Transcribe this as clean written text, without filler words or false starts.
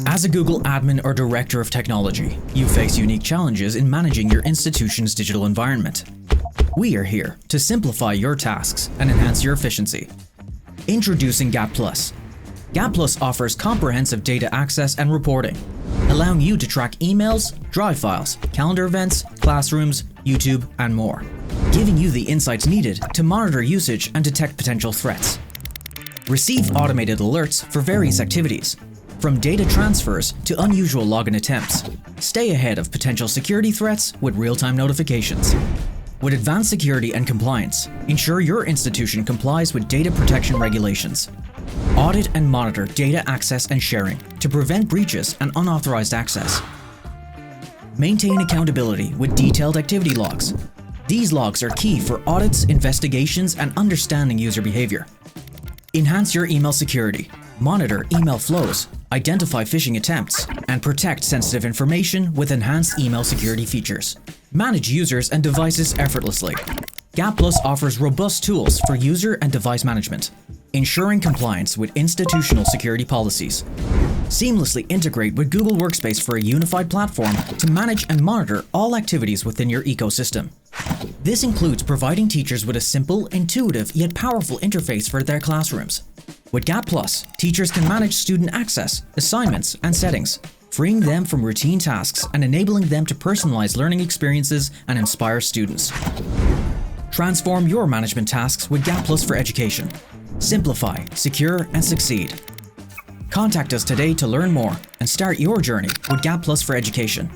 As a Google admin or director of technology, you face unique challenges in managing your institution's digital environment. We are here to simplify your tasks and enhance your efficiency. Introducing GAT+. GAT+ offers comprehensive data access and reporting, allowing you to track emails, drive files, calendar events, classrooms, YouTube, and more, giving you the insights needed to monitor usage and detect potential threats. Receive automated alerts for various activities, from data transfers to unusual login attempts. Stay ahead of potential security threats with real-time notifications. With advanced security and compliance, ensure your institution complies with data protection regulations. Audit and monitor data access and sharing to prevent breaches and unauthorized access. Maintain accountability with detailed activity logs. These logs are key for audits, investigations, and understanding user behavior. Enhance your email security. Monitor email flows, identify phishing attempts, and protect sensitive information with enhanced email security features. Manage users and devices effortlessly. GAT+ offers robust tools for user and device management, ensuring compliance with institutional security policies. Seamlessly integrate with Google Workspace for a unified platform to manage and monitor all activities within your ecosystem. This includes providing teachers with a simple, intuitive, yet powerful interface for their classrooms. With GAT+, teachers can manage student access, assignments, and settings, freeing them from routine tasks and enabling them to personalize learning experiences and inspire students. Transform your management tasks with GAT+ for education. Simplify, secure, and succeed. Contact us today to learn more and start your journey with GAT+ for education.